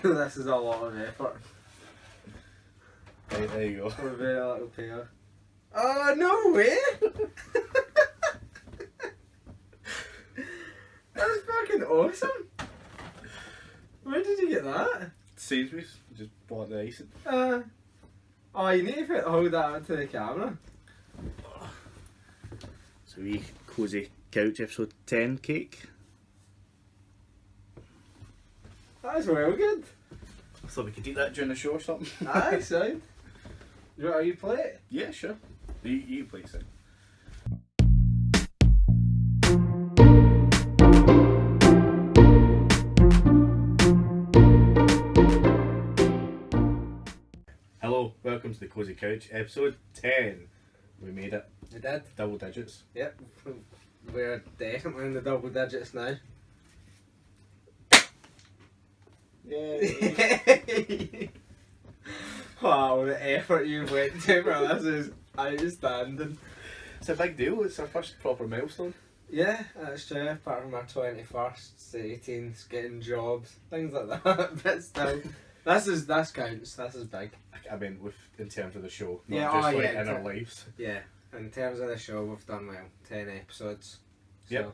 This is a lot of effort. Right, there you go. For a very little pair. Oh, no way! That's fucking awesome! Where did you get that? Sainsbury's, just bought the icing. Oh, you need to hold that up to the camera. So we Cosy Couch episode 10 cake. That's well good. I thought we could eat that during the show or something. Aye, son. You want you play it? Yeah, sure. You play it. Hello, welcome to the Cosy Couch, episode 10. We made it. We did. Double digits. Yep. We're definitely in the double digits now. Yay! Wow, the effort you went to for this is outstanding. It's a big deal, it's our first proper milestone. Yeah, that's true. Apart from our 21st, the 18th, getting jobs, things like that. But still, this counts. This is big. I mean, in terms of the show, not Yeah, just oh, like yeah, in our lives. Yeah, in terms of the show, we've done well. 10 episodes. Yep.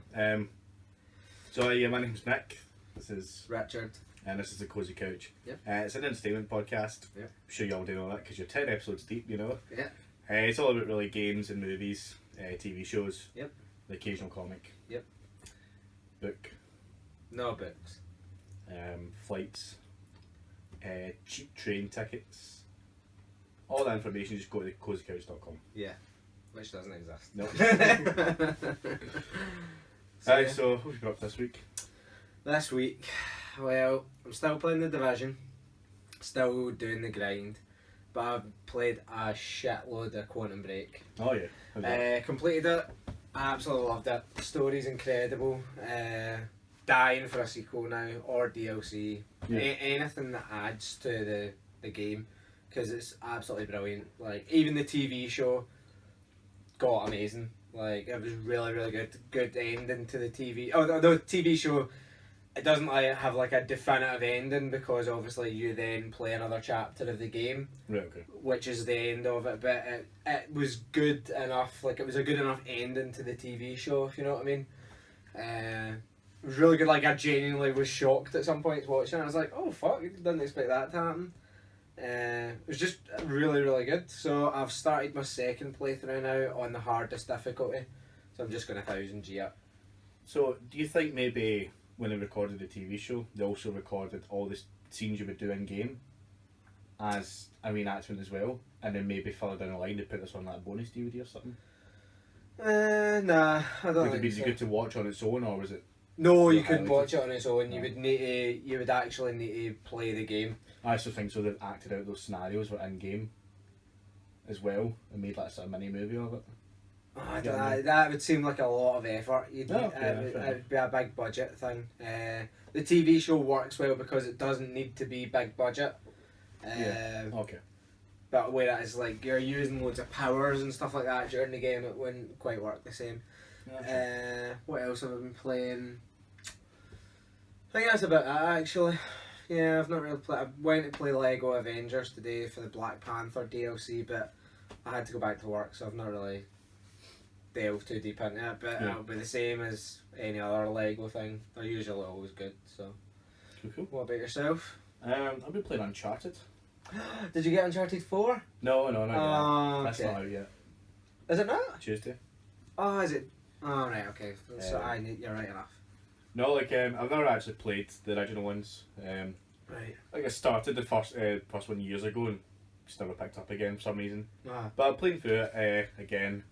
So yeah, my name's Nick. This is Richard. And this is the Cosy Couch. Yep. It's an entertainment podcast. Yep. I'm sure you all do know that because you're 10 episodes deep, you know. Yeah. It's all about really games and movies, TV shows. Yep. The occasional comic. Yep. Book. No books. Flights. Cheap train tickets. All that information, just go to cozycouch.com. Yeah. Which doesn't exist. No. So, So what have you got up this week? this week, well, I'm still playing the Division, still doing the grind, but I've played a shitload of Quantum Break. Oh yeah. How's that? Completed it, I absolutely loved it. The story's incredible. Dying for a sequel now or DLC, Yeah. anything that adds to the game, because it's absolutely brilliant. Like even the TV show got amazing. Like it was really really good ending to the TV. Oh, the TV show, it doesn't like have like a definitive ending because obviously you then play another chapter of the game, Right, okay. which is the end of it. But it was good enough. Like it was a good enough ending to the TV show, if you know what I mean. It was really good. Like I genuinely was shocked at some points watching it. I was like, oh fuck, didn't expect that to happen. It was just really really good. So I've started my second playthrough now on the hardest difficulty. So I'm just going 1000G up. So do you think maybe when they recorded the TV show, they also recorded all the scenes you would do in game as a reenactment as well, and then maybe further down the line they put this on that bonus DVD or something? Nah, I don't Would it think be so. good to watch on its own, or was it? No, you Yeah, couldn't I watch like it on its own. You would need to. You would actually need to play the game. I also think so. They've acted out those scenarios were in game as well and made like a sort of mini movie of it. Oh, I Yeah, don't no. know, that would seem like a lot of effort. No, okay, it fair would be a big budget thing. The TV show works well because it doesn't need to be big budget. Yeah. Okay. But whereas like you're using loads of powers and stuff like that during the game, it wouldn't quite work the same. Yeah, What else have I been playing? I think that's about it actually. Yeah, I've not really played. I went to play Lego Avengers today for the Black Panther DLC, but I had to go back to work, so I've not really delved too deep into it. But Yeah. it'll be the same as any other Lego thing. They're usually always good. So, Cool. what about yourself? I've been playing Uncharted. Did you get Uncharted 4? No, not yet. Oh, That's okay. not out yet. Is it not? Tuesday. Oh, is it? Oh, right, okay. So Um, you're right enough. No, like I've never actually played the original ones. Right. Like I started the first one years ago and just never picked up again for some reason. Ah. But I'm playing through it again.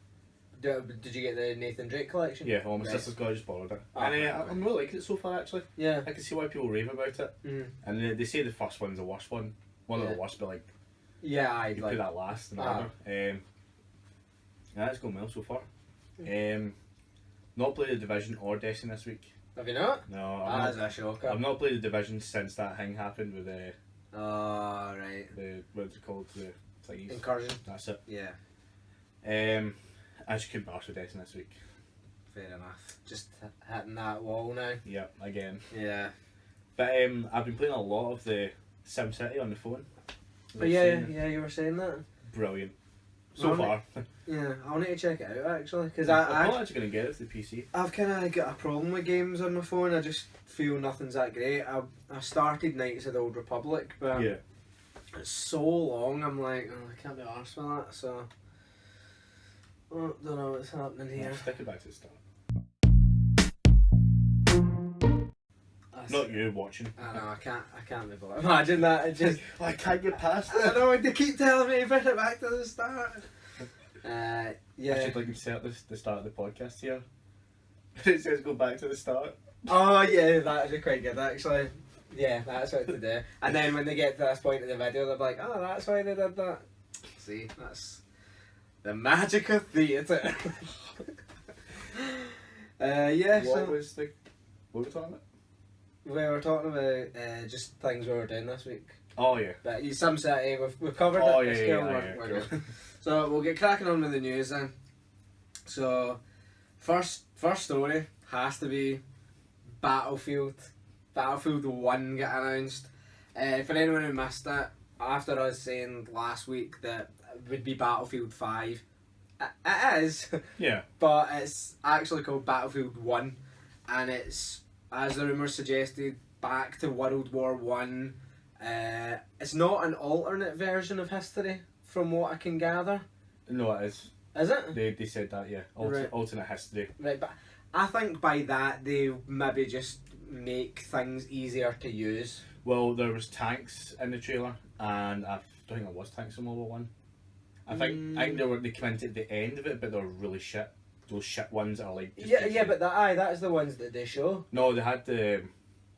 Did you get the Nathan Drake collection? Yeah, well, my Right. sister's got it, just borrowed it. Oh, And right, I'm really liking it so far actually. Yeah. I can see why people rave about it. Mm. And they say the first one's the worst one. One of Yeah. the worst, but like Yeah, I'd you like. play that last and Ah. whatever. Yeah, it's going well so far. Not played the Division or Destiny this week. Have you not? No, That's a shocker. I've not played the Division since that thing happened with Oh, right. the what's it called, the thingies. Incursion. That's it. Yeah, I just couldn't pass with Destiny this week. fair enough. Just hitting that wall now. Yeah, again. Yeah. But I've been playing a lot of the SimCity on the phone. But yeah, you were saying that. Brilliant. So far. Yeah, I'll need to check it out actually, because I'm not actually going to get it to the PC. I've kind of got a problem with games on my phone. I just feel nothing's that great. I started Knights of the Old Republic, but Yeah. it's so long. I'm like, I can't be arsed with that. So, don't know what's happening here. Stick it back to the start. That's Not you watching. I know. I can't be bothered. Imagine that. It just. I can't get past I it. know. They keep telling me to put it back to the start. Yeah. I should like to set the start of the podcast here. It says go back to the start. Oh yeah, that is quite good actually. Yeah, that's what to do. And then when they get to this point in the video, they're like, "Oh, that's why they did that." See, that's the magic of theatre. Yeah. What were we talking about? We were talking about just things we were doing this week. Oh yeah. But SimCity, we've covered Oh it. yeah, It's yeah, cool, yeah, we're cool. good. So we'll get cracking on with the news then. So first story has to be Battlefield 1 get announced. For anyone who missed it, after us saying last week that it would be Battlefield 5, it is, Yeah. but it's actually called Battlefield 1, and it's, as the rumours suggested, back to World War 1. It's not an alternate version of history, from what I can gather. No, it is. Is it? They said that, yeah. Right. Alternate history. Right, but I think by that they maybe just make things easier to use. Well, there was tanks in the trailer, and I don't think there was tanks in World War One. I think they came into the end of it, but they were really shit. Those shit ones that are like. Yeah, but that is the ones that they show. No, they had the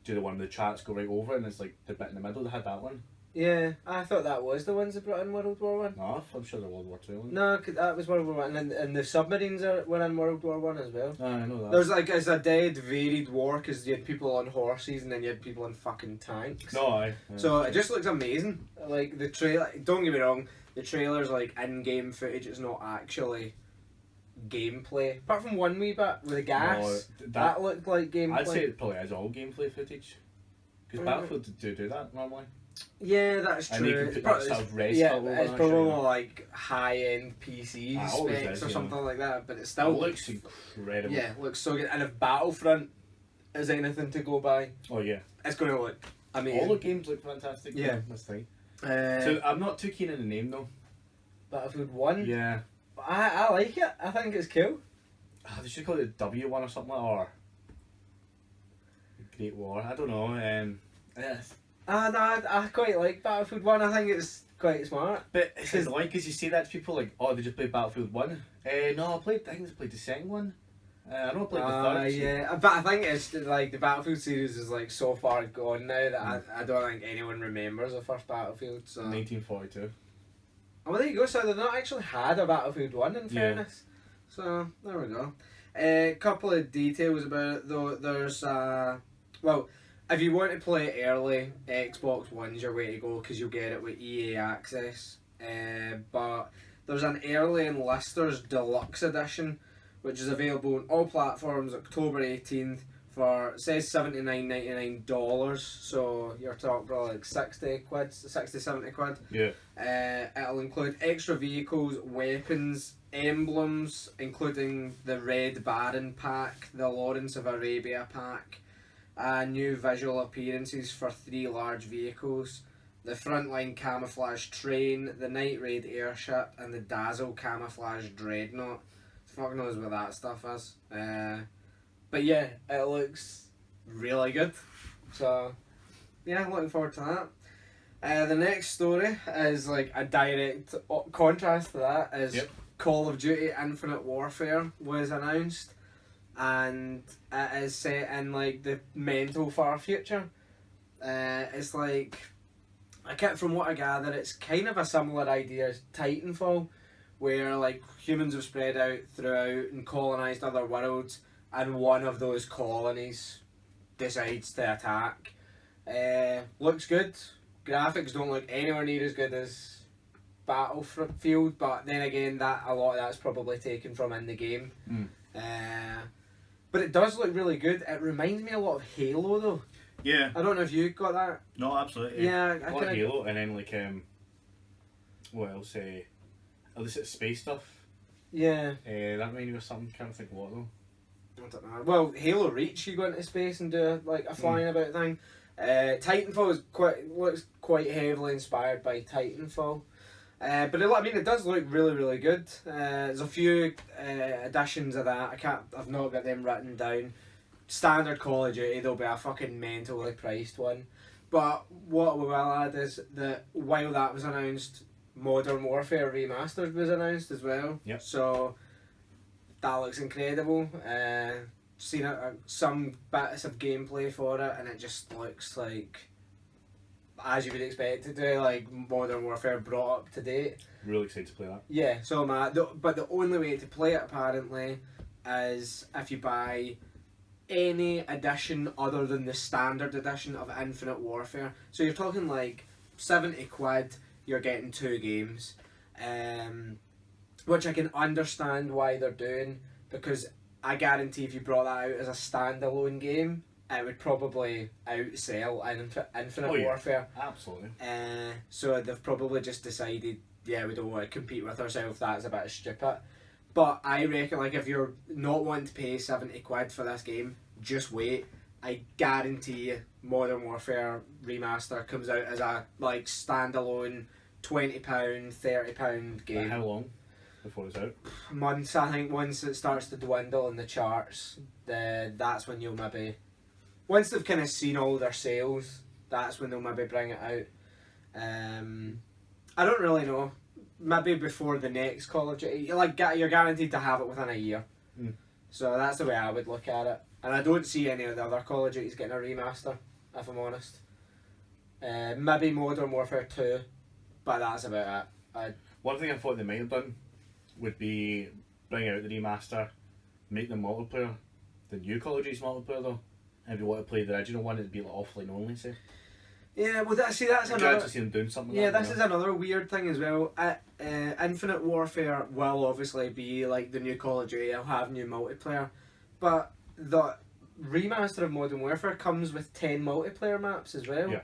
one where the tracks go right over, and it's like the bit in the middle. They had that one. Yeah, I thought that was the ones they brought in World War 1. No, I'm sure the World War Two one. No, 'cause that was World War 1, and the submarines were in World War 1 as well. I know that. There's like, it's a dead varied war, because you had people on horses and then you had people in fucking tanks. No, aye. So it just looks amazing. Like the trailer, don't get me wrong, the trailer's like in-game footage, it's not actually gameplay. Apart from one wee bit with the gas, No, that looked like gameplay. I'd say it probably is all gameplay footage. Because Battlefield do that normally. Yeah, that's true. And you can put that sort of res yeah, filter it's on, probably actually. more like high-end PC Ah, always specs is, or yeah. something like that, but it It still looks incredible. yeah, looks so good. And if Battlefront is anything to go by, Oh yeah. it's going to look amazing. All the games look fantastic. Yeah. That's fine. So So I'm not too keen on the name though. Battlefield 1, Yeah. I like it. I think it's cool. They should call it W1 or something like that, or Great War. I don't know. Yes. No, I quite like Battlefield 1. I think it's quite smart. But it's annoying because you say that to people like, oh, they just played Battlefield 1. No, I think I played the second one. I know I played the third. Yeah, but I think it's like the Battlefield series is like so far gone now that I don't think anyone remembers the first Battlefield. So 1942. oh, well, there you go. So they've not actually had a Battlefield 1 in Yeah. fairness. So there we go. A couple of details about it though. There's well, if you want to play it early, Xbox One's your way to go because you'll get it with EA Access. But there's an early enlisters deluxe edition, which is available on all platforms October 18th for, it says $79.99, so you're talking probably like 60 70 quid. Yeah. It'll include extra vehicles, weapons, emblems, including the Red Baron pack, the Lawrence of Arabia pack, new visual appearances for 3 large vehicles, the Frontline Camouflage Train, the Night Raid Airship, and the Dazzle Camouflage Dreadnought. Fuck knows what that stuff is. But yeah, it looks really good. So yeah, looking forward to that. The next story is like a direct contrast to that is Yep. Call of Duty Infinite Warfare was announced, and it is set in like the mental far future. It's like, from what I gather, it's kind of a similar idea as Titanfall, where like humans have spread out throughout and colonised other worlds, and one of those colonies decides to attack. Looks good. Graphics don't look anywhere near as good as Battlefield, but then again, a lot of that's probably taken from in the game. But it does look really good. It reminds me a lot of Halo though. Yeah. I don't know if you got that. No, absolutely. Yeah, I I like kind of. Halo, and then like what else? At least it's space stuff. Yeah. That reminded me of something. Can't think what though. I don't know. Well, Halo Reach, you go into space and do like a flying about thing. Titanfall looks quite heavily inspired by Titanfall. But it does look really, really good. There's a few additions of that. I've not got them written down. Standard Call of Duty, there'll be a fucking mentally priced one. But what we will add is that while that was announced, Modern Warfare Remastered was announced as well. Yep. So that looks incredible. Seen some bits of gameplay for it, and it just looks like, as you would expect it to, like Modern Warfare brought up to date. Really excited to play that. Yeah, so but the only way to play it apparently is if you buy any edition other than the standard edition of Infinite Warfare. So you're talking like 70 quid, you're getting 2 games. Which I can understand why they're doing, because I guarantee if you brought that out as a standalone game, it would probably outsell Infinite Warfare. Absolutely. So they've probably just decided, yeah, we don't want to compete with ourselves, that's a bit stupid. But I reckon, like, if you're not wanting to pay 70 quid for this game, just wait. I guarantee you Modern Warfare Remaster comes out as a like standalone £20, £30 game. How long before it's out? Months, I think. Once it starts to dwindle in the charts, that's when you'll maybe, once they've kind of seen all their sales, that's when they'll maybe bring it out. I don't really know. Maybe before the next Call of Duty. You're guaranteed to have it within a year. Mm. So that's the way I would look at it. And I don't see any of the other Call of Duties getting a remaster, if I'm honest. Maybe Modern Warfare 2, but that's about it. One thing I thought they might have done would be bring out the remaster, make the multiplayer, the new Call of Duty's multiplayer though. And if you want to play the original one, it'd be like offline only, say. Yeah, well, that's I'd another. like to see them doing something Yeah, like that. this is another weird thing as well. Infinite Warfare will obviously be like the new Call of Duty. It'll have new multiplayer, but the remaster of Modern Warfare comes with 10 multiplayer maps as well. Yeah.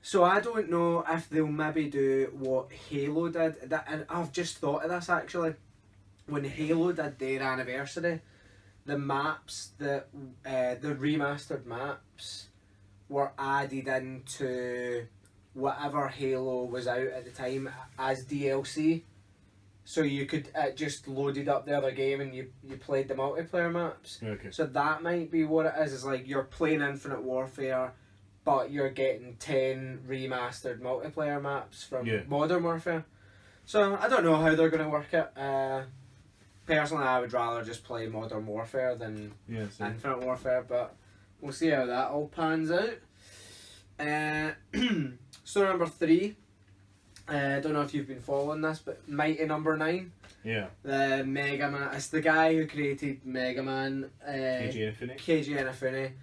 So I don't know if they'll maybe do what Halo did. And I've just thought of this actually. When Halo did their anniversary, the maps that the remastered maps were added into whatever Halo was out at the time as DLC. So you could just loaded up the other game and you played the multiplayer maps. Okay. So that might be what it is. It's like you're playing Infinite Warfare, but you're getting 10 remastered multiplayer maps from Modern Warfare. So I don't know how they're going to work it. Personally, I would rather just play Modern Warfare than Infinite Warfare, but we'll see how that all pans out. Story number 3. I don't know if you've been following this, but Mighty Number 9. Yeah. The Mega Man. It's the guy who created Mega Man. Keiji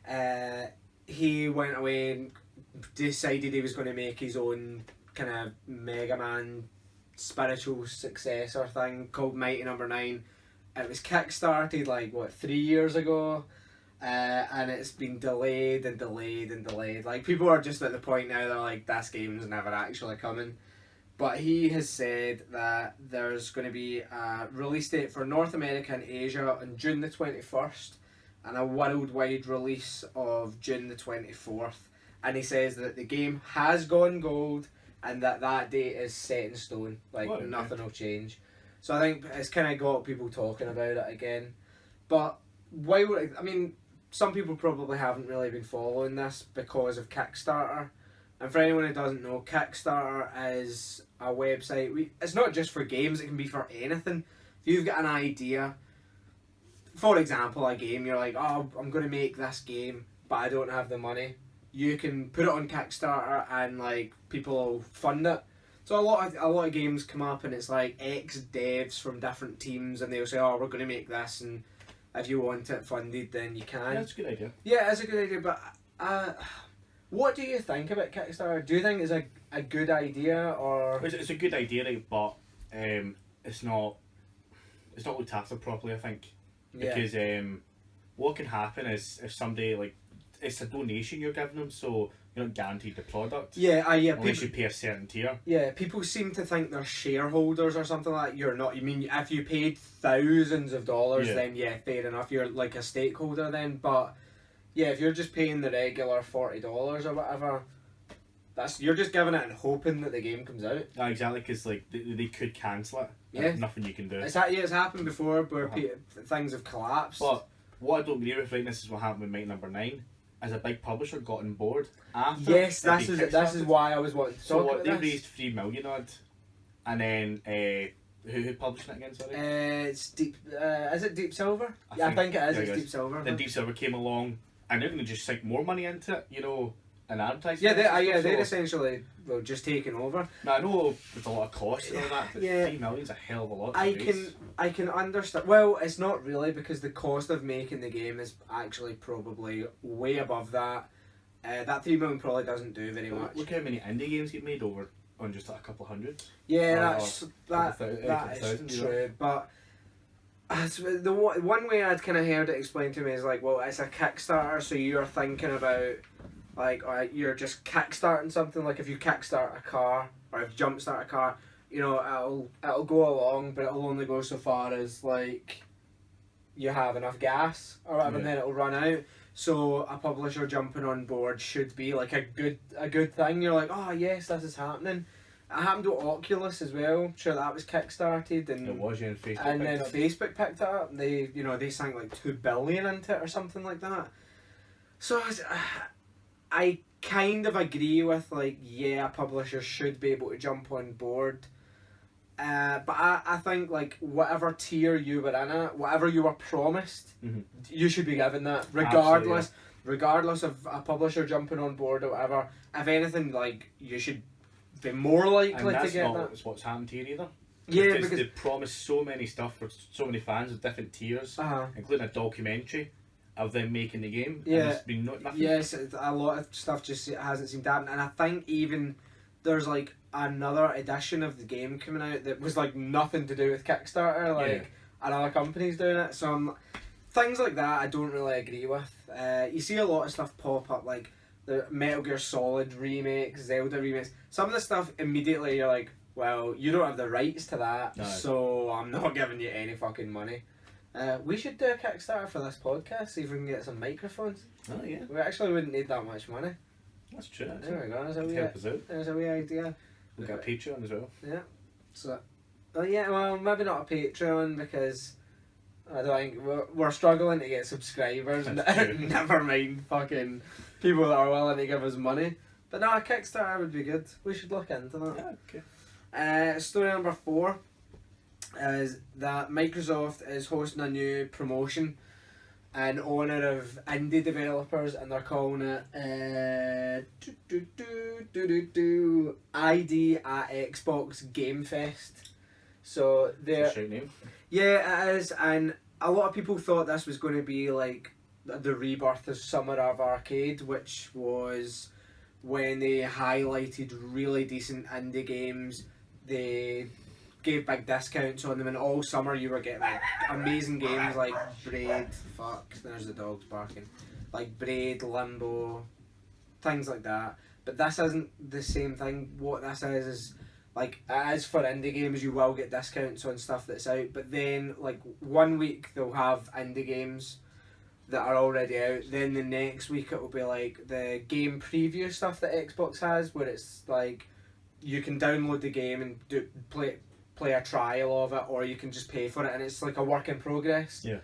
Inafune. He went away and decided he was going to make his own kind of Mega Man spiritual successor thing called Mighty Number 9. It was kickstarted 3 years ago. And it's been delayed and delayed and delayed. Like, people are just at the point now, they're like, this game's never actually coming. But he has said that there's going to be a release date for North America and Asia on June the 21st, and a worldwide release of June the 24th. And he says that the game has gone gold, and that date is set in stone. Nothing will change. So I think it's kind of got people talking about it again. But some people probably haven't really been following this because of Kickstarter. And for anyone who doesn't know, Kickstarter is a website. It's not just for games, it can be for anything. If you've got an idea, for example, a game, you're like, oh, I'm going to make this game, but I don't have the money. You can put it on Kickstarter and people will fund it. So a lot of games come up and it's like ex-devs from different teams and they'll say, oh, we're going to make this, and if you want it funded, then you can. Yeah, that's a good idea. Yeah, it's a good idea, but what do you think about Kickstarter? Do you think it's a good idea, or...? It's a good idea, right, but it's not looked after properly, I think. Yeah. Because what can happen is if somebody, it's a donation you're giving them, so you're not guaranteed the product. Yeah, Unless you pay a certain tier. Yeah, people seem to think they're shareholders or something like that. You're not. You mean if you paid thousands of dollars, then yeah, fair enough. You're like a stakeholder then. But yeah, if you're just paying the regular $40 or whatever, you're just giving it and hoping that the game comes out. Exactly, because like they could cancel it. Yeah. There's nothing you can do. It's happened before where things have collapsed. But what I don't agree with, right, this is what happened with Might Number 9, as a big publisher got on board after. Yes, this is why I was wanting to talk about they this. raised $3 million odd, and then who published it again? Sorry. It's Deep. Is it Deep Silver? I think it is. Yeah, It's Deep Silver. Then Deep Silver came along, and they're going to just sink more money into it, you know, and advertising. Yeah, they're essentially just taking over. Now I know there's a lot of costs and all that, but Yeah. $3 million's a hell of a lot. I can understand. Well, it's not really, because the cost of making the game is actually probably way above that. That $3 million probably doesn't do very much. Look how many indie games get made over on just like a couple of hundred. Yeah, That that is you know? true. But the one way I'd kind of heard it explained to me is like, well, it's a Kickstarter, so you're thinking about like you're just kickstarting something. Like if you kickstart a car or if you jumpstart a car, you know, it'll go along, but it'll only go so far as like you have enough gas or whatever, and then it'll run out. So a publisher jumping on board should be like a good thing. You're like, oh yes, this is happening. It happened to Oculus as well. Sure, that was kickstarted, and it was, yeah, and Facebook. And then Facebook picked it up. They sank like $2 billion into it or something like that. So I kind of agree with like, yeah, publishers should be able to jump on board. But I think like whatever tier you were in at, whatever you were promised, you should be given that regardless of a publisher jumping on board or whatever. If anything, like you should be more likely to get that. That's what's happened here either. Yeah, because they promised so many stuff for so many fans of different tiers, including a documentary of them making the game. Yeah, and there's been nothing. Yes, a lot of stuff just hasn't seemed to happen, and I think even there's like another edition of the game coming out that was like nothing to do with Kickstarter, like another company's doing it. So things like that I don't really agree with. You see a lot of stuff pop up like the Metal Gear Solid remakes, Zelda remakes. Some of the stuff immediately you're like, well, you don't have the rights to that, so I'm not giving you any fucking money. We should do a Kickstarter for this podcast, see if we can get some microphones. Oh yeah. We actually wouldn't need that much money. That's true. There we go. Help us out. There's a wee idea. We've got a Patreon as well. Yeah. So, well, maybe not a Patreon because I don't think we're struggling to get subscribers. Never mind fucking people that are willing to give us money. But no, a Kickstarter would be good. We should look into that. Yeah, okay. Story number 4 is that Microsoft is hosting a new promotion in honour of indie developers, and they're calling it ID at Xbox Game Fest. So they're Shout name. Yeah, it is, and a lot of people thought this was going to be like the rebirth of Summer of Arcade, which was when they highlighted really decent indie games. They gave big discounts on them, and all summer you were getting like amazing games like Braid, there's the dogs barking, like Braid, Limbo, things like that. But this isn't the same thing. What this is like, as for indie games, you will get discounts on stuff that's out, but then like 1 week they'll have indie games that are already out, then the next week it will be like the game preview stuff that Xbox has, where it's like you can download the game and play a trial of it, or you can just pay for it, and it's like a work in progress. Yeah.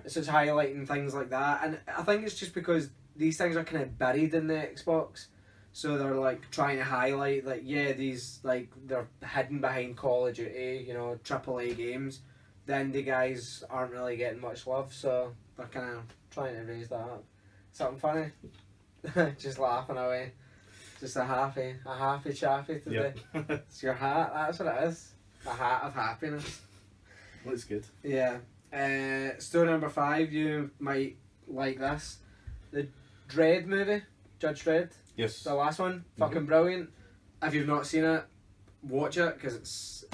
So it's highlighting things like that, and I think it's just because these things are kind of buried in the Xbox, so they're like trying to highlight like, yeah, these like they're hidden behind Call of Duty, you know, AAA games. The indie guys aren't really getting much love, so they're kind of trying to raise that up. Something funny? Just laughing away. Just a happy chappy today. Yep. It's your hat, that's what it is. A hat of happiness. Looks good. Yeah. Story number 5, you might like this. The Dredd movie, Judge Dredd. Yes. The last one, fucking brilliant. If you've not seen it, watch it because it's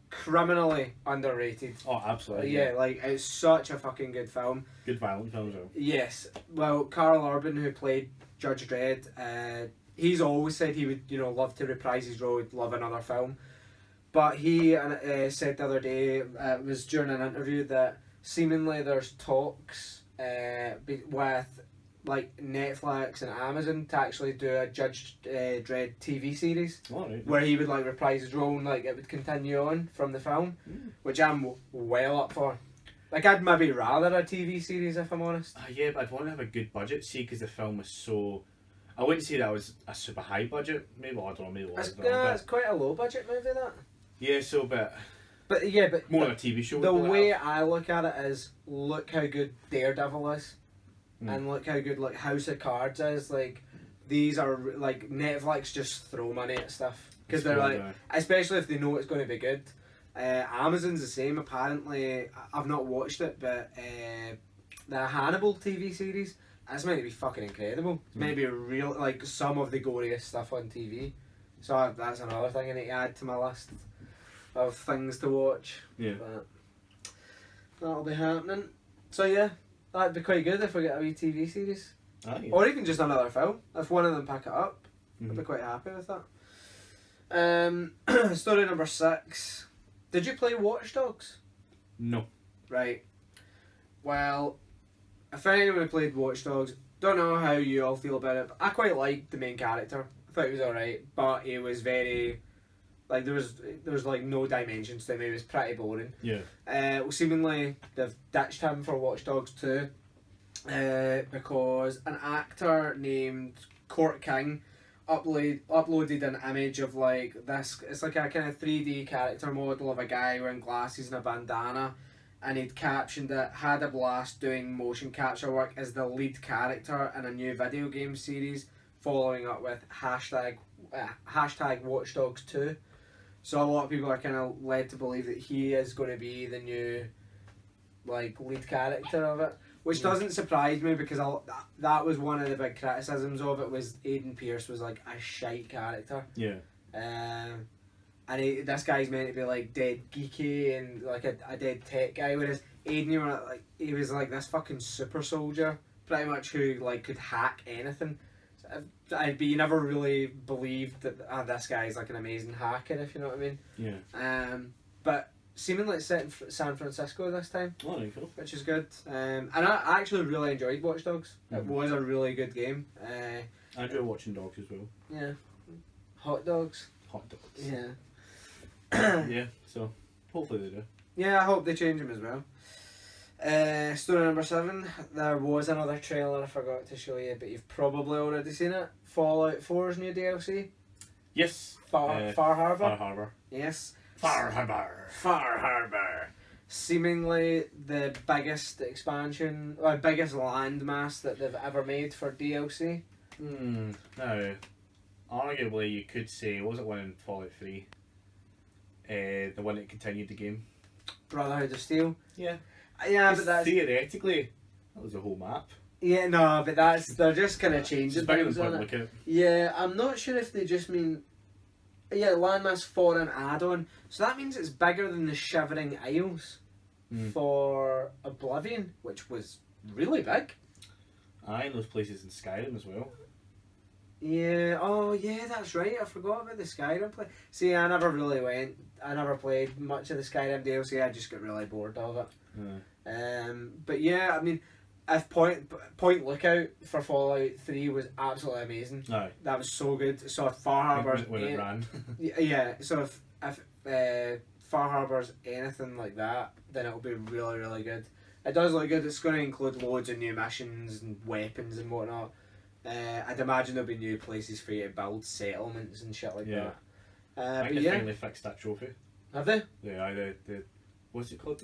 criminally underrated. Oh, absolutely. Yeah, like it's such a fucking good film. Good violent film as well. Yes, well, Carl Urban, who played Judge Dredd, he's always said he would, love to reprise his role, he'd love another film. But he said the other day, it was during an interview, that seemingly there's talks with like Netflix and Amazon to actually do a Judge Dredd TV series. Oh, right. Where he would like reprise his role and like it would continue on from the film, which I'm well up for. Like I'd maybe rather a TV series if I'm honest. Yeah, but I'd want to have a good budget, see, because the film was so... I wouldn't say that was a super high budget. Maybe, I don't know, maybe it was. It's quite a low budget movie, that. Yeah, so, but more than a TV show. The way I look at it is, look how good Daredevil is. And look how good like House of Cards is. Like these are like Netflix just throw money at stuff because they're like, especially if they know it's going to be good. Amazon's the same apparently. I've not watched it, but the Hannibal TV series, that's meant to be fucking incredible. It's meant to be real, like some of the goriest stuff on TV. So that's another thing I need to add to my list of things to watch. Yeah, but that'll be happening. So yeah. That'd be quite good if we get a wee TV series. Yeah. Or even just another film. If one of them pick it up, I'd be quite happy with that. Story number 6. Did you play Watch Dogs? No. Right. Well, if anyone played Watch Dogs, don't know how you all feel about it, but I quite liked the main character. I thought he was alright, but he was very... Like there was like no dimensions to him. He was pretty boring. Yeah. Well, seemingly they've ditched him for Watch Dogs 2, because an actor named Court King uploaded an image of like this. It's like a kind of 3D character model of a guy wearing glasses and a bandana, and he'd captioned it, "Had a blast doing motion capture work as the lead character in a new video game series," following up with hashtag Watch Dogs 2. So a lot of people are kind of led to believe that he is going to be the new, like, lead character of it, which doesn't surprise me because that was one of the big criticisms of it, was Aiden Pearce was like a shite character. Yeah. And this guy's meant to be like dead geeky and like a dead tech guy, whereas Aiden, he was like this fucking super soldier, pretty much, who like could hack anything. But you never really believed that this guy is like an amazing hacker, if you know what I mean. Yeah. But seemingly it's set in San Francisco this time. Oh, very cool. Which is good. And I actually really enjoyed Watch Dogs. It was a really good game. I enjoy watching dogs as well. Yeah. Hot dogs. Hot dogs. Yeah. Yeah. So hopefully they do. Yeah, I hope they change them as well. Story number 7. There was another trailer I forgot to show you, but you've probably already seen it. Fallout 4's new DLC. Yes. Far Harbor. Far Harbor. Yes. Far Harbor. Far Harbor. Seemingly the biggest expansion, or biggest landmass that they've ever made for DLC. Now, arguably you could say, was it one in Fallout 3? The one that continued the game. Brotherhood of Steel. Yeah. Yeah, but that's... Theoretically, that was a whole map. Yeah, no, but they're just kind of changing It's bigger things than on Point it. Lookout. Yeah, I'm not sure if they just mean... Yeah, landmass for an add-on. So that means it's bigger than the Shivering Isles for Oblivion, which was really big. Aye, and those places in Skyrim as well. Yeah, oh yeah, that's right. I forgot about the Skyrim play. See, I never really went. I never played much of the Skyrim DLC. I just got really bored of it. But yeah, I mean, if Point Lookout for Fallout 3 was absolutely amazing. Aye. That was so good. So if Far Harbor's when it ran. yeah. So if Far Harbor's anything like that, then it'll be really, really good. It does look good. It's going to include loads of new missions and weapons and whatnot. I'd imagine there'll be new places for you to build settlements and shit like that. I think they finally fixed that trophy. Have they? Yeah, the what's it called?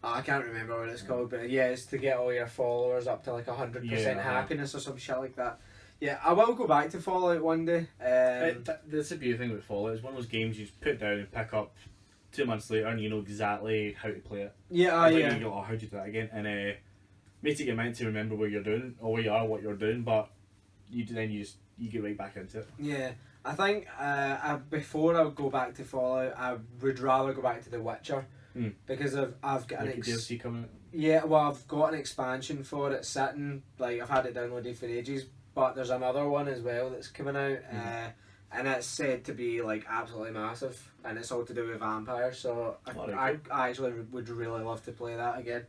I can't remember what it's called, but yeah, it's to get all your followers up to like 100% happiness or some shit like that. Yeah, I will go back to Fallout one day. That's the beautiful thing about Fallout. It's one of those games you just put down and pick up 2 months later, and you know exactly how to play it. Yeah, You go, oh, how do you do that again? And may take a minute to remember what you're doing or where you are, what you're doing, but you just you get right back into it. Yeah, I think before I would go back to Fallout, I would rather go back to The Witcher because I've got Like DLC coming out. yeah, well, I've got an expansion for it sitting. Like I've had it downloaded for ages, but there's another one as well that's coming out, and it's said to be like absolutely massive, and it's all to do with vampires. So I actually would really love to play that again.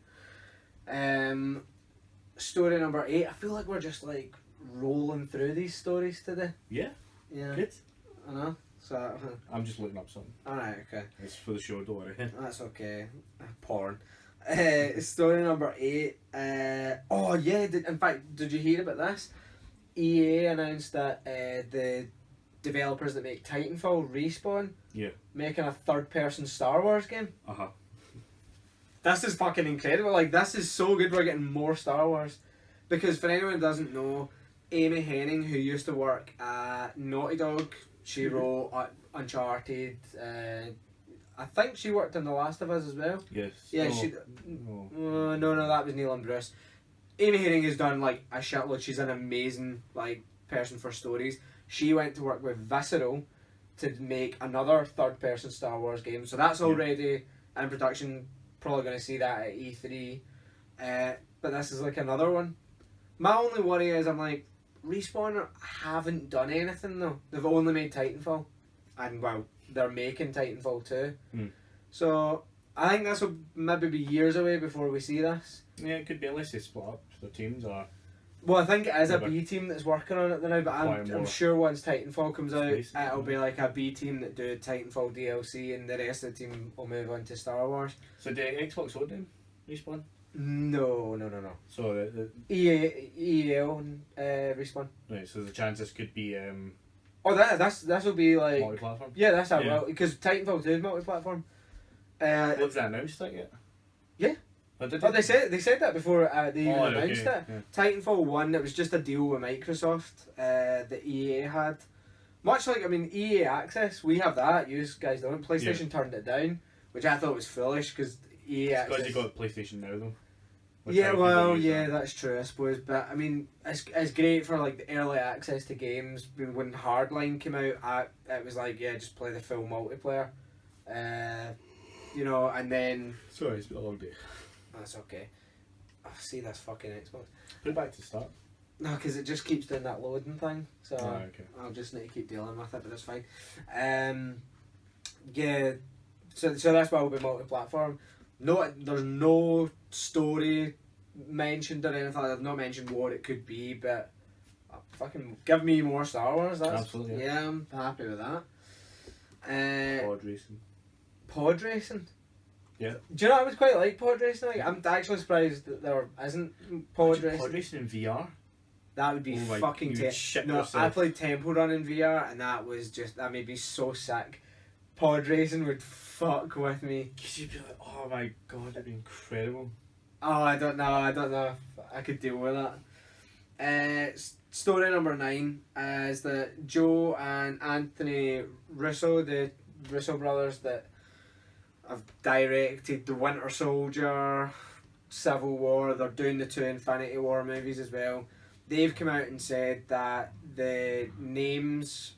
Story number 8. I feel like we're just like rolling through these stories today. Yeah. Yeah. Good. I know. So. I'm just looking up something. Alright. Okay. It's for the show. Don't worry. That's okay. Porn. Story number 8. Oh yeah. In fact, did you hear about this? EA announced that the developers that make Titanfall, Respawn, making a third-person Star Wars game. This is fucking incredible. Like, this is so good. We're getting more Star Wars. Because for anyone who doesn't know, Amy Hennig, who used to work at Naughty Dog, she wrote Uncharted. I think she worked on The Last of Us as well. Yes. Yeah, no, that was Neil and Bruce. Amy Hennig has done like a shitload. She's an amazing like person for stories. She went to work with Visceral to make another third-person Star Wars game. So that's already in production. Probably going to see that at E3. But this is like another one. My only worry is I'm like, Respawn haven't done anything though. They've only made Titanfall. And well, they're making Titanfall 2. So I think this will maybe be years away before we see this. Yeah, it could be unless they split up their teams or... Well, I think it is a B team that's working on it now, but I'm sure once Titanfall comes out, it'll be like a B team that do Titanfall DLC and the rest of the team will move on to Star Wars. So did Xbox own them? Respawn? No. So the EA own Respawn. Right, so the chance this could be this will be like multi-platform? Yeah, that's how well, because Titanfall 2 is multi-platform. Was that announced that yet? Yeah. Oh, did they said that before they even announced it. Yeah. Titanfall 1, it was just a deal with Microsoft that EA had. Much like, I mean, EA Access, we have that, you guys don't. PlayStation turned it down, which I thought was foolish because EA Access... Because you got PlayStation now though. Yeah, well, yeah, that's true, I suppose. But I mean, it's great for like the early access to games. When Hardline came out, it was like, yeah, just play the full multiplayer. You know, and then... Sorry, it's been a long day. That's okay. I see this fucking Xbox. Put it back to start. No, because it just keeps doing that loading thing. So okay. I'll just need to keep dealing with it, but it's fine. Yeah, so that's why we'll be multi-platform. No, there's no story mentioned or anything. I've not mentioned what it could be, but fucking give me more Star Wars. Absolutely. Yeah, I'm happy with that. Pod racing. Pod racing. Yeah. Do you know I would quite like pod racing? Like, I'm actually surprised that there isn't pod racing. Pod racing in VR. That would be fucking terrible. No, I played Temple Run in VR and that made me so sick. Pod racing would fuck with me. Cause you'd be like, oh my god, it'd be incredible. Oh, I don't know if I could deal with that. Story number 9 is that Joe and Anthony Russo, the Russo brothers that have directed The Winter Soldier, Civil War, they're doing the 2 Infinity War movies as well. They've come out and said that the names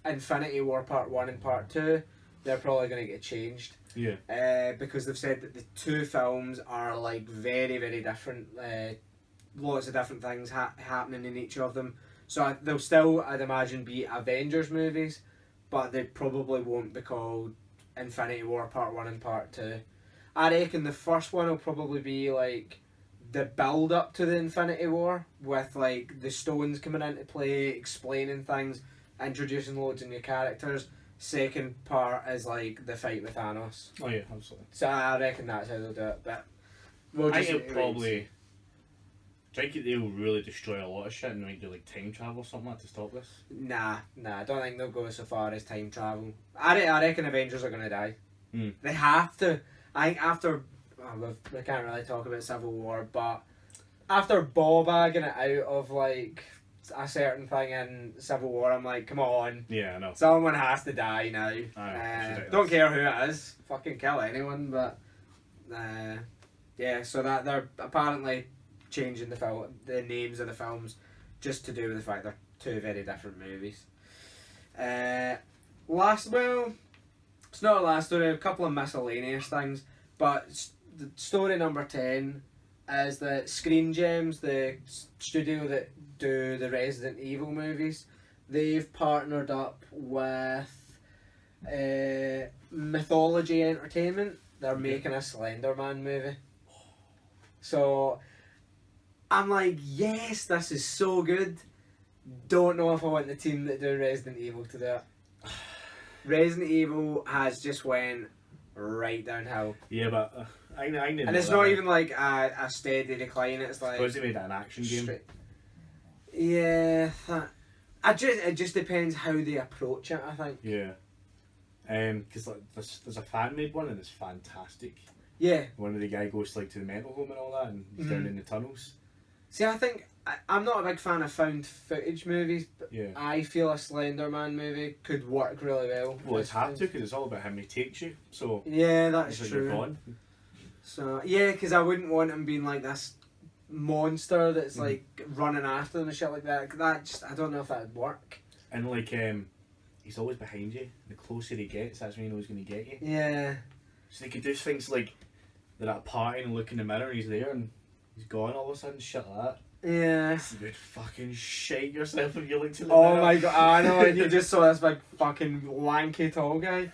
Infinity War Part 1 and Part 2, they're probably going to get changed. Yeah. Because they've said that the 2 films are like very, very different. Lots of different things happening in each of them. So they'll still, I'd imagine, be Avengers movies, but they probably won't be called Infinity War Part 1 and Part 2. I reckon the first one will probably be like the build up to the Infinity War, with like the stones coming into play, explaining things, introducing loads of new characters. Second part is like the fight with Thanos. Oh yeah, absolutely. So I reckon that's how they'll do it. But I think they'll really destroy a lot of shit and might do like time travel or something like to stop this. Nah, I don't think they'll go so far as time travel. I reckon Avengers are gonna die. They have to. I think after we can't really talk about Civil War, but after ball bagging it out of like a certain thing in Civil War, I'm like, come on. Yeah, I know. Someone has to die now. Don't care who it is. Fucking kill anyone, but yeah. So that they're apparently changing the names of the films just to do with the fact they're two very different movies. Well, it's not a last story, a couple of miscellaneous things, but the story number 10 is that Screen Gems, the studio that do the Resident Evil movies, they've partnered up with Mythology Entertainment. They're making a Slenderman movie. So I'm like, yes, this is so good. Don't know if I want the team that do Resident Evil to do it. Resident Evil has just went right downhill. Yeah, but I know. And it's not even like a steady decline. It's like suppose they made it an action game. Yeah, it just depends how they approach it, I think. Yeah. Because like there's a fan made one and it's fantastic. Yeah. One of the guy goes like to the mental home and all that, and he's down in the tunnels. See, I think I'm not a big fan of found footage movies, but Yeah. I feel a Slenderman movie could work really well. Well, it's hard to because it's all about how he takes you. So yeah, that's it's like you're true. gone. So yeah, because I wouldn't want him being like this monster that's like running after them and shit like that. That just, I don't know if that would work. And like he's always behind you. The closer he gets, that's when he knows he's going to get you. Yeah. So they could do things like they're at a party and look in the mirror and he's there and he's gone all of a sudden. Shit like that. Yeah. You would fucking shite yourself if you looked in the Oh mirror. my god, I know, and you just saw this big fucking lanky tall guy.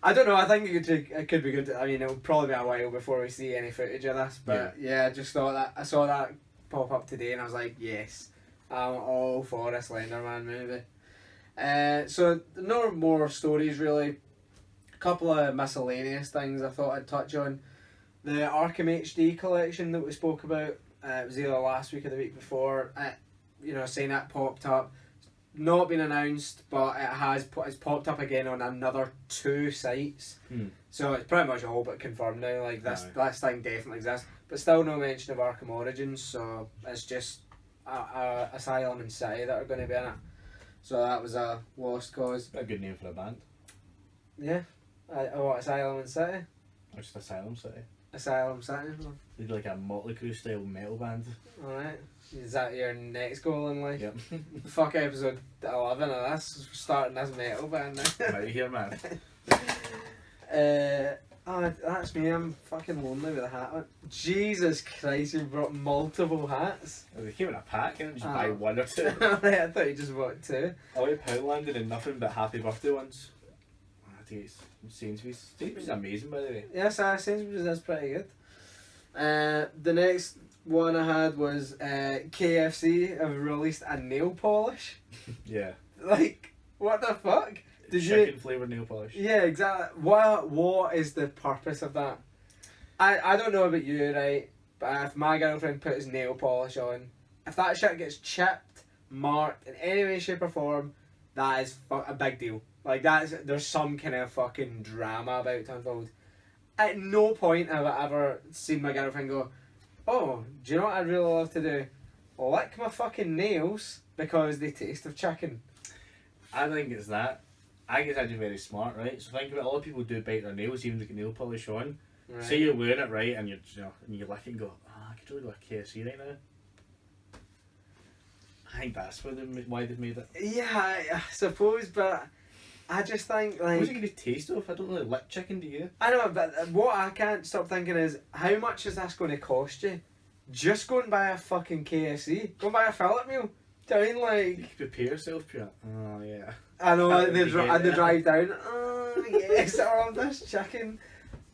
I don't know, I think it could be good. I mean, it'll probably be a while before we see any footage of this, but yeah, I just thought that, I saw that pop up today and I was like, yes, I'm all for a Slenderman movie. So, no more stories really. A couple of miscellaneous things I thought I'd touch on. The Arkham HD collection that we spoke about, it was either last week or the week before, saying that popped up. Not been announced, but it's popped up again on another 2 sites. So it's pretty much all but confirmed now. Like this thing definitely exists, but still no mention of Arkham Origins. So it's just Asylum and City that are going to be in it. So that was a lost cause. A good name for a band. Yeah, what, Asylum and City? Or just Asylum City. Asylum City. They'd be like a Motley Crue style metal band. Alright. Is that your next goal in life? Yep. Fuck episode 11 of this, starting this metal band now. I'm out here, man. That's me, I'm fucking lonely with a hat on. Jesus Christ, you brought multiple hats. Well, they came in a pack, and just buy one or two. I thought you just bought 2. I went Poundland and nothing but happy birthday ones. I think it's Sainsbury's. Sainsbury's is amazing, by the way. Yes, Sainsbury's is pretty good. The next one I had was KFC have released a nail polish. Yeah. Like, what the fuck? Chicken flavoured nail polish. Yeah, exactly. What is the purpose of that? I don't know about you, right? But if my girlfriend puts nail polish on, if that shit gets chipped, marked in any way, shape or form, that is a big deal. Like there's some kind of fucking drama about to unfold. At no point have I ever seen my girlfriend go, oh, do you know what I'd really love to do? Lick my fucking nails because they taste of chicken. I think it's that. I think it's actually very smart, right? So think about it, a lot of people do bite their nails even to get nail polish on. Right. Say you're wearing it, right, and you lick it and go, I could really go to KFC right now. I think that's why they've made it. Yeah, I suppose, but I just think like. What's it going to taste of? I don't really lick chicken, do you? I know, but what I can't stop thinking is, how much is this going to cost you? Just go and buy a fucking KFC. Go and buy a fillet meal. Do you know what I mean, like? You could prepare yourself for it. Oh yeah. I know, and they drive down. Oh yes, I love this chicken.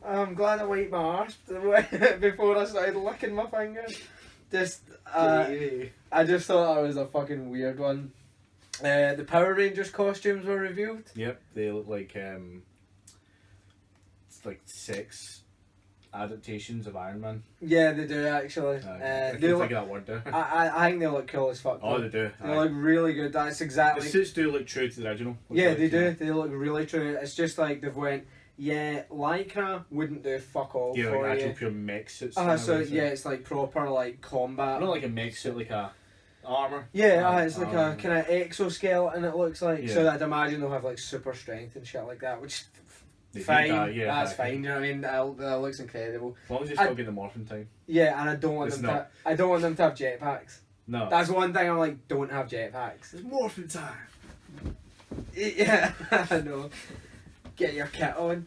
I'm glad I wiped my arse before I started licking my fingers. I just thought that was a fucking weird one. The Power Rangers costumes were revealed. Yep, they look like it's like 6 adaptations of Iron Man. Yeah, they do actually. I can't think of that word there. I think they look cool as fuck. Oh, they do. They look really good. That's exactly. The suits do look true to the original. Yeah, they do. They look really true. It's just like they've went. Yeah, Lycra wouldn't do fuck all yeah, for like you. actual pure mech suits. So yeah, it's like proper like combat. Not like a mech suit, like a armor. Yeah, it's like a kind of exoskeleton. It looks like. Yeah. So I'd imagine they'll have like super strength and shit like that, which They fine. do that, yeah, That's exactly. fine. You know what I mean? That looks incredible. As long as it's still getting the morphing time. Yeah, and I don't want It's them to. I don't want them to have jetpacks. No. That's one thing I'm like, don't have jetpacks. It's morphin' time. Yeah, I know. Get your kit on.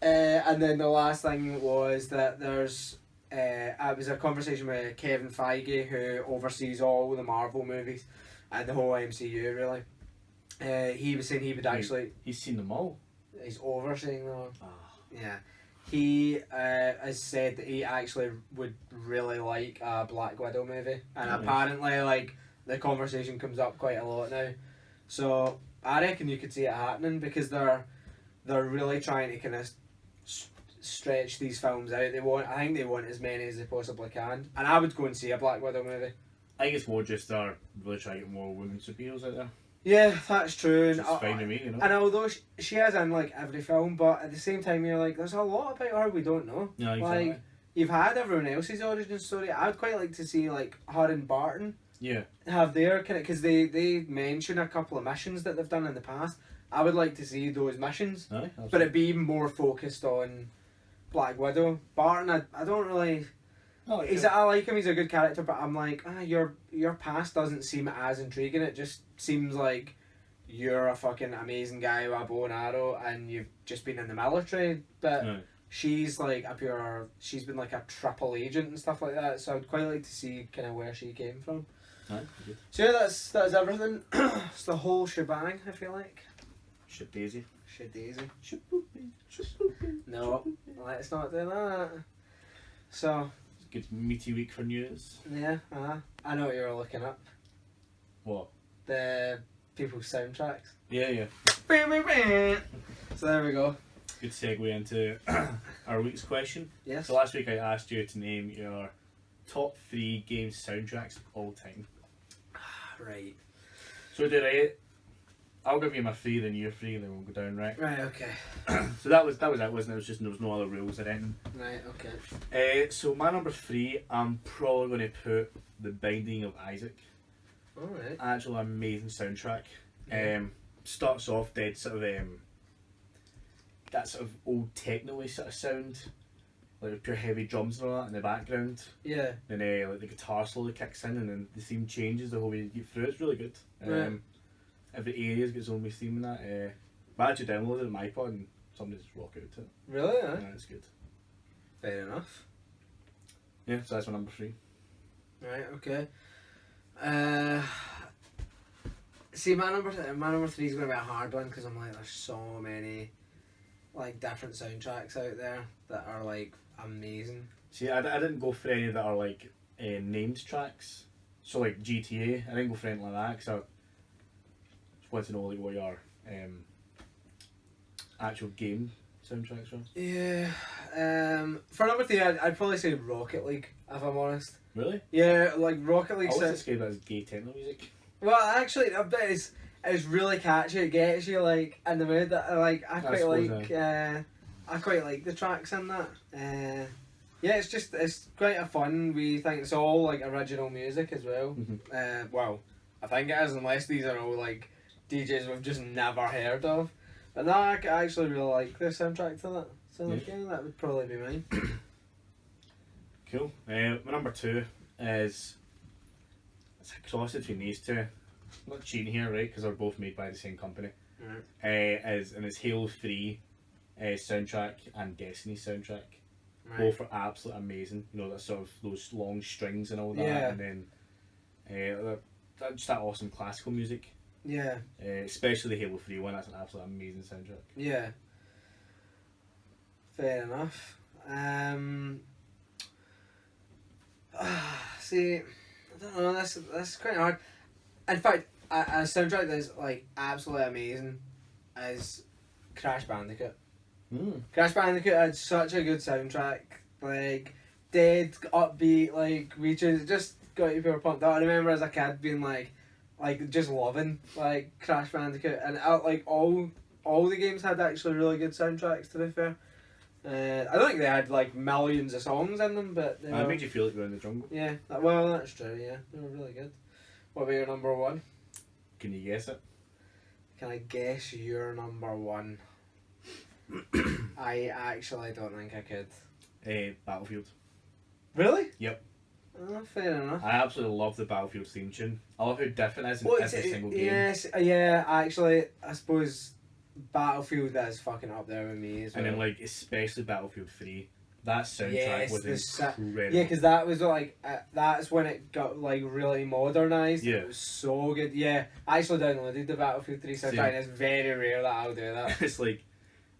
And then the last thing was that there's it was a conversation with Kevin Feige, who oversees all the Marvel movies and the whole MCU really. He was saying he would actually... He's seen them all. He's overseeing them. Oh. Yeah. He has said that he actually would really like a Black Widow movie. And Nice. apparently, like, the conversation comes up quite a lot now. So, I reckon you could see it happening because they're really trying to kind of stretch these films out. I think they want as many as they possibly can. And I would go and see a Black Widow movie. I think it's more just they're really trying to get more women superheroes out there. Yeah, that's true. Which is fine with me, you know. And although she is in like every film, but at the same time you're like, there's a lot about her we don't know. Yeah, exactly. Like, you've had everyone else's origin story. I'd quite like to see like her and Barton Yeah. have their kind of, because they mention a couple of missions that they've done in the past. I would like to see those missions, Aye, but it'd be more focused on Black Widow. Barton, I don't really. I like him. He's a good character, but I'm like, your past doesn't seem as intriguing. It just seems like you're a fucking amazing guy with a bow and arrow, and you've just been in the military. But Aye. she's like she's been like a triple agent and stuff like that. So I'd quite like to see kind of where she came from. Aye, good. So yeah, that's everything. It's the whole shebang. I feel like. Shit Daisy. Shadaisy. No, let's not do that. So. Good meaty week for news. Yeah, I know what you were looking up. What? The people's soundtracks. Yeah. So there we go. Good segue into our week's question. Yes. So last week I asked you to name your top 3 game soundtracks of all time. Right. So did I. I'll give you my 3, then your 3, then we'll go down, right? Right, okay. So that was it, wasn't it? It was just there was no other rules or anything. Right, okay. So my number 3, I'm probably going to put The Binding of Isaac. Alright. Actual amazing soundtrack. Yeah. Starts off dead sort of that sort of old techno-y sort of sound, like pure heavy drums and all that in the background. Yeah. Then like the guitar slowly kicks in and then the theme changes the whole way you get through. It's really good. Right. Every area's got its own wee theme in that. I actually downloaded it on my iPod and somebody just rock out to it. Really? Yeah, it's good. Fair enough. Yeah, so that's my number 3. Right, okay. See, my number 3 is going to be a hard one because I'm like, there's so many like different soundtracks out there that are like amazing. See, I didn't go for any that are like named tracks. So like GTA, I didn't go for anything like that because I just want to know like what your actual game soundtracks were. Yeah. For number 3, I'd probably say Rocket League, if I'm honest. Really? Yeah, like Rocket League. I always describe that as gay techno music. Well, actually, I bet it's really catchy. It gets you like in the mood. That like I quite like the tracks in that. Yeah, it's quite a fun wee thing. It's all like original music as well. Mm-hmm. Well, I think it is, unless these are all like DJs we've just never heard of. But no, I actually really like the soundtrack to that. So yeah, that would probably be mine. Cool. My number 2 is it's a cross between these two. I'm not cheating here, right? Because they're both made by the same company. Right. It's Halo 3 soundtrack and Destiny soundtrack. Right. Both are absolutely amazing. You know, that sort of those long strings and all that, Yeah. and then just that awesome classical music. Yeah. Especially the Halo 3 one. That's an absolutely amazing soundtrack. Yeah. Fair enough. See, I don't know. That's quite hard. In fact, a soundtrack that's like absolutely amazing is Crash Bandicoot. Crash Bandicoot had such a good soundtrack. Like dead upbeat, like reaches, just got you people pumped up. I remember as a kid being like just loving like Crash Bandicoot, and like all the games had actually really good soundtracks. To be fair. I don't think they had like millions of songs in them, but they It made you feel like you were in the jungle. yeah. Well, that's true. Yeah, they were really good. What about your number 1? Can you guess it? Can I guess your number 1? I actually don't think I could. Battlefield. Really? Yep. Oh, fair enough. I absolutely love the Battlefield theme tune. I love how different it is in every single game. Yes, yeah, actually, I suppose Battlefield is fucking up there with me as well. And then, like, especially Battlefield 3, that soundtrack was incredible. Yeah, because that was like, that's when it got like really modernised. Yeah. It was so good. Yeah, I actually downloaded the Battlefield 3 soundtrack, and it's very rare that I'll do that. It's like,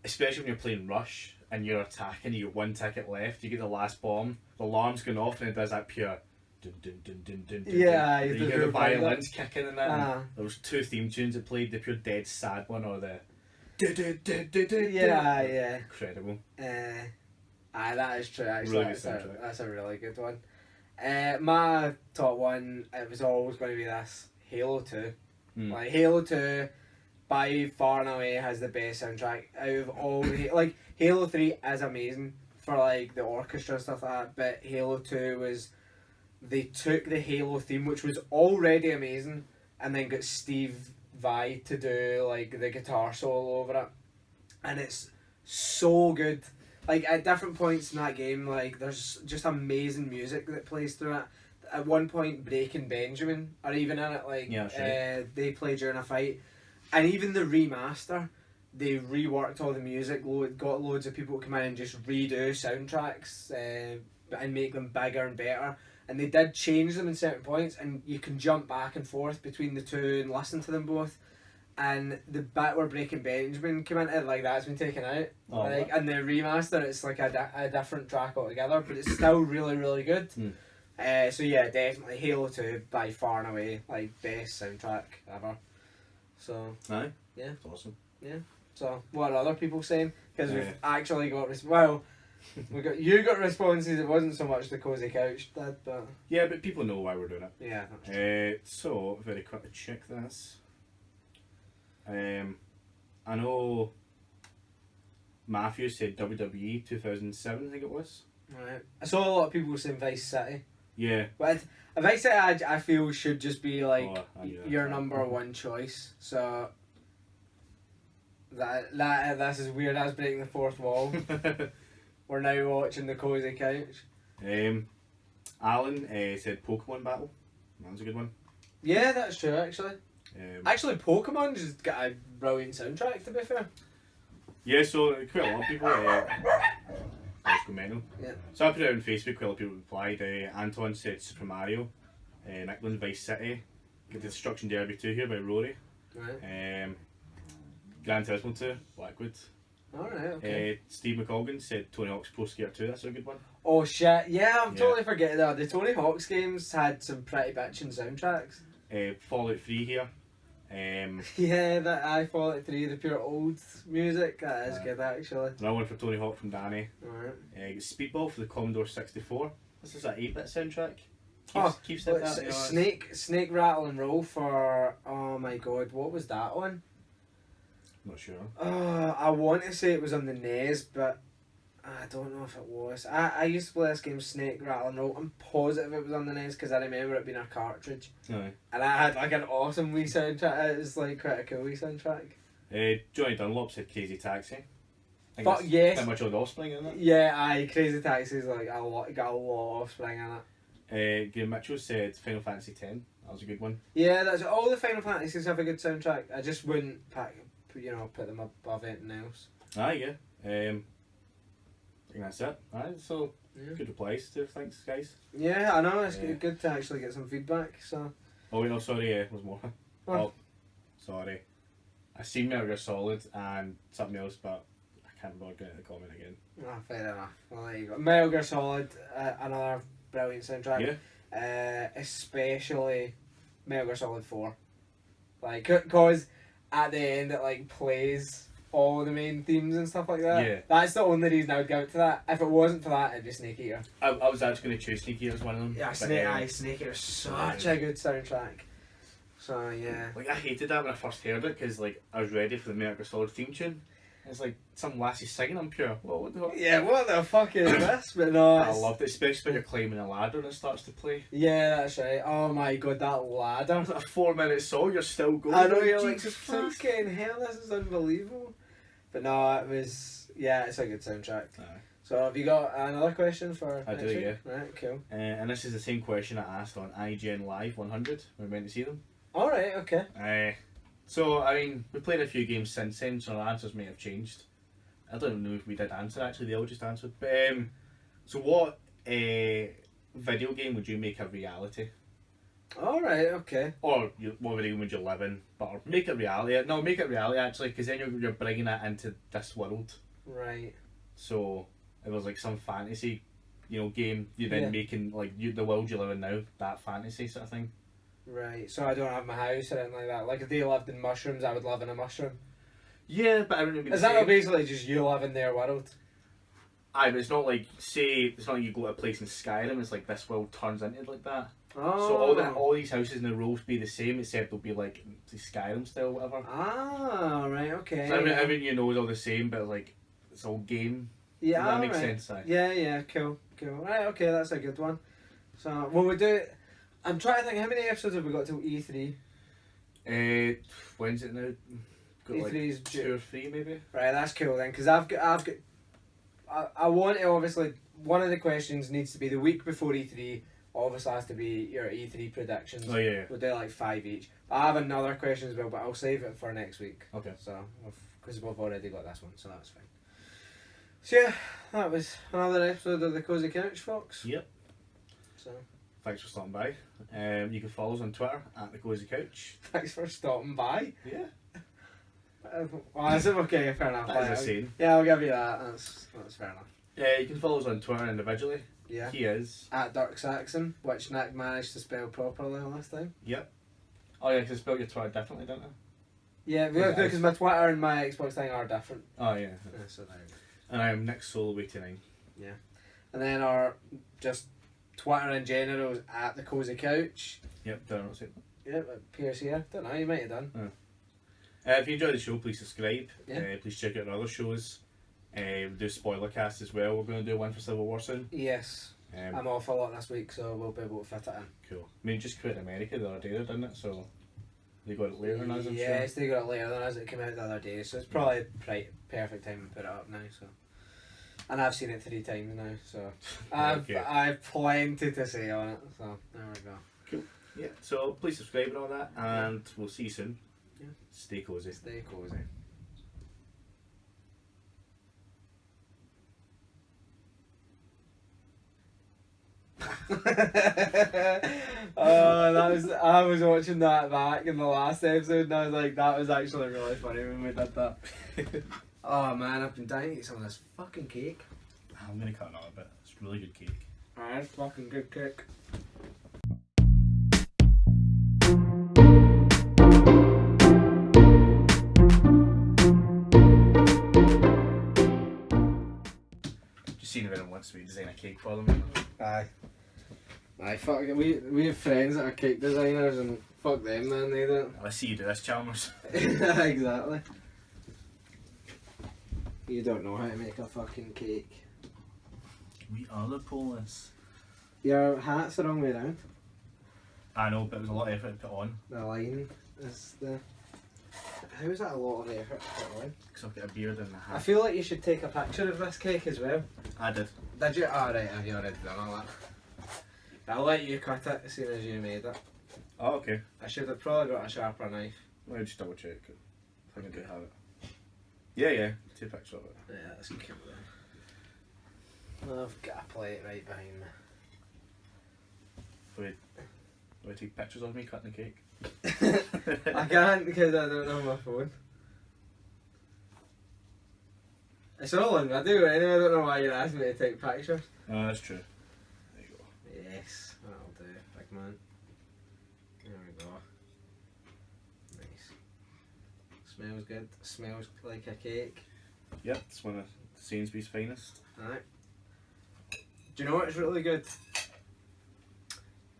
especially when you're playing Rush and you're attacking, you get one ticket left, you get the last bomb, the alarm's going off, and it does that pure. Dun, dun, dun, dun, dun, dun, Yeah, dun. you You hear the violins kicking and that. Ah. There was 2 theme tunes that played, the pure dead sad one or the. Yeah. Incredible. That is true. Actually, Really good soundtrack. that's a really good one. My top one, it was always going to be this Halo 2. Like Halo 2, by far and away has the best soundtrack out of all. Like Halo 3 is amazing for like the orchestra and stuff like that, but Halo 2 was, they took the Halo theme, which was already amazing, and then got Steve Vai to do like the guitar solo over it, and it's so good. Like at different points in that game, like there's just amazing music that plays through it. At one point, Breaking Benjamin are even in it. Like they play during a fight, and even the remaster, they reworked all the music. Got loads of people to come in and just redo soundtracks and make them bigger and better. And they did change them in certain points, and you can jump back and forth between the two and listen to them both. And the bit where Breaking Benjamin came into it, like that's been taken out. Oh, like and the remaster, it's like a different track altogether, but it's still really really good. So yeah, definitely Halo 2 by far and away, like best soundtrack ever. So aye, yeah, it's awesome. Yeah. So what are other people saying? Because we've Yeah. actually got you got responses. It wasn't so much the Cosy Couch did, but Yeah, but people know why we're doing it. yeah. That's true. So very quick to check this. I know Matthew said WWE 2007, I think it was. Right. I saw a lot of people saying Vice City. Yeah. But Vice City, I feel should just be like I knew that. your number one choice. So that this is weird. That's breaking the fourth wall. We're now watching the Cosy Couch. Alan said Pokemon Battle. That was a good one. Yeah, that's true. Actually, Pokemon's just got a brilliant soundtrack. To be fair. Yeah, so quite a lot of people. Let's go mental. Yeah. So I put it out on Facebook. Quite a lot of people replied. Anton said Super Mario. Nickland Vice City. Get the Destruction Derby 2 here by Rory. Right. Gran Turismo 2, Blackwood. Alright, okay. Steve McColgan said Tony Hawk's Pro Skater 2, that's a good one. Oh shit, yeah, I'm totally forgetting that. The Tony Hawk's games had some pretty bitchin' soundtracks. Fallout 3 here. Yeah, that Fallout 3, the pure old music, that is good actually. Another one for Tony Hawk from Danny. Alright. Speedball for the Commodore 64. This is an 8-bit soundtrack. Keeps well, that, you know, Snake Rattle and Roll for, oh my god, what was that one? Not sure. I want to say it was on the NES, but I don't know if it was. I used to play this game, Snake Rattle and Roll. I'm positive it was on the NES because I remember it being a cartridge. Aye. And I had like an awesome Wii soundtrack. It was like quite a cool Wii soundtrack. Johnny Dunlop said Crazy Taxi. I think Fuck that's yes. pretty much all the Offspring, isn't it? Yeah, Crazy Taxi's like got a lot of Offspring in it. Graham Mitchell said Final Fantasy X. That was a good one. Yeah, that's all the Final Fantasies have a good soundtrack. I just wouldn't put them above anything else. Yeah. I think that's it. Alright, so good replies to thanks, guys. Yeah, I know, it's good to actually get some feedback, so... Oh wait, no, sorry, there's more. Oh. Sorry. I seen Metal Gear Solid and something else, but I can't bother getting the comment again. Oh, fair enough. Well, there you go. Metal Gear Solid, another brilliant soundtrack. Yeah. Especially Metal Gear Solid 4. Like, cause at the end it like plays all the main themes and stuff like that. Yeah. That's the only reason I would give it to that. If it wasn't for that, it'd be Snake Eater. I was actually going to choose Snake Eater as one of them. Yeah, Snake Eater's such a good soundtrack. So yeah. Like I hated that when I first heard it because like I was ready for the Metal Gear Solid theme tune. It's like some lassie singing. I'm pure. What the fuck? Yeah, what the fuck is this? But no, I loved it, especially when you're climbing a ladder and it starts to play. Yeah, that's right. Oh my god, that ladder. It's like a 4-minute song, you're still going. I know, you're like, Jesus fucking hell, this is unbelievable. But no, it was, yeah, it's a good soundtrack. Aye. So have you got another question for I next do, week? yeah. Right, cool. And this is the same question I asked on IGN Live 100 when we went to see them. Alright, okay. So, I mean, we played a few games since then, so our answers may have changed. I don't even know if we did answer, actually, they all just answered. But, so what video game would you make a reality? Alright, okay. Or what video game would you live in? But make it reality. No, make it reality, actually, because then you're bringing it into this world. Right. So, it was like some fantasy, game, you're then making, like, the world you live in now, that fantasy sort of thing. Right, so I don't have my house or anything like that. Like if they lived in mushrooms, I would live in a mushroom. Yeah, but I wouldn't be Is that not basically just you live in their world? Aye, but it's not like, it's not like you go to a place in Skyrim, it's like this world turns into like that. Oh. So all these houses and the rows be the same, except they'll be like the Skyrim style, whatever. Ah, right, okay. So everything is all the same, but like, it's all game. Yeah, that makes right. sense, aye. Yeah, cool. Right, okay, that's a good one. So, will we do... I'm trying to think, how many episodes have we got till E3? When's it now? Got E3's like 2 or 3 maybe? Right, that's cool then, because I want to obviously, one of the questions needs to be the week before E3, obviously has to be your E3 predictions. Oh yeah. We'll do like 5 each. I have another question as well, but I'll save it for next week. Okay. So, because we've already got this one, so that's fine. So yeah, that was another episode of the Cosy Couch, folks. Yep. So, Thanks for stopping by. You can follow us on Twitter at the Cosy Couch. thanks for stopping by. Yeah. Well, that's okay, fair enough. That's insane. Yeah, I'll give you that. That's fair enough. You can follow us on Twitter individually. Yeah. He is. At Dark Saxon, which Nick managed to spell properly last time. Yep. Oh yeah, because I spelled your Twitter differently, didn't I? Yeah, because my Twitter and my Xbox thing are different. Oh yeah. So there you go. And I am Nick Solo89. Yeah. And then our just Twitter in general is at the Cosy Couch. Yep, don't know what's it. Yeah, it appears here. Don't know, you might have done. If you enjoy the show, please subscribe. Yeah. Please check out our other shows. We do spoiler cast as well. We're going to do one for Civil War soon. Yes. I'm off a lot this week, so we'll be able to fit it in. Cool. I mean, it just quit in America the other day, didn't it? So they got it later than us, I'm sure. Yes, they got it later than us. It came out the other day, so it's probably perfect time to put it up now. So, and I've seen it 3 times now, so I've plenty to say on it. So there we go. Cool. Yeah. So please subscribe and all that, and we'll see you soon. Yeah. Stay cozy. Stay cozy. I was watching that back in the last episode and I was like, that was actually really funny when we did that. Oh man, I've been dying to eat some of this fucking cake. I'm gonna cut it out a bit. It's really good cake. Alright, it's fucking good cake. Just seen if anyone wants to design a cake for them. Aye. Aye, fuck it. We have friends that are cake designers and fuck them, man, they don't. I see you do this, Chalmers. Exactly. You don't know how to make a fucking cake. We are the police. Your hat's the wrong way around. I know, but it was a lot of effort to put on. The line is the... How is that a lot of effort to put on? Because I've got a beard and a hat. I feel like you should take a picture of this cake as well. I did. Did you? Oh right, have you already done all that? I'll let you cut it as soon as you made it. Oh, okay. I should have probably got a sharper knife. Let me just double check. I think I do have it. Yeah. Take a picture of it. Yeah, that's cool then. I've got a plate right behind me. Wait. Do I take pictures of me cutting the cake? I can't because I don't have my phone. It's all on video anyway, I don't know why you're asking me to take pictures. Oh, that's true. There you go. Yes, that'll do, big man. There we go. Nice. Smells good. Smells like a cake. Yep, it's one of Sainsbury's finest. Alright. Do you know what's really good?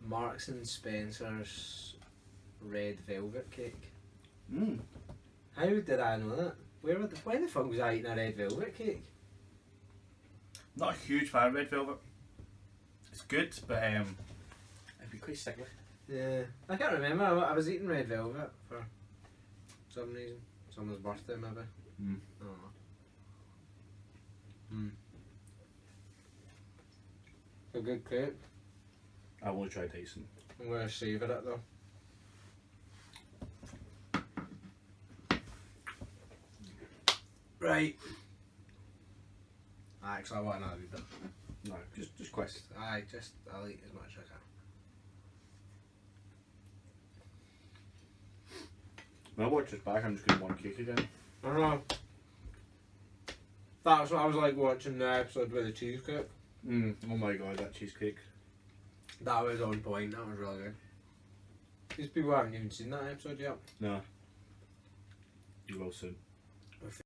Marks and Spencer's red velvet cake. Mmm. How did I know that? Why the fuck was I eating a red velvet cake? Not a huge fan of red velvet. It's good, but it'd be quite sickly. Yeah, I can't remember. I was eating red velvet for some reason. Someone's birthday maybe. Mm. I don't know. A good cake. I've only tried icing. I'm gonna savour it though. Right. Actually, I want another wee bit. No, just quick. I'll eat as much as I can. When I watch this back, I'm just going to want cake again. I don't know. That's what I was like watching the episode with the cheesecake. Oh my god, that cheesecake. That was on point, that was really good. These people haven't even seen that episode yet. No. You will soon.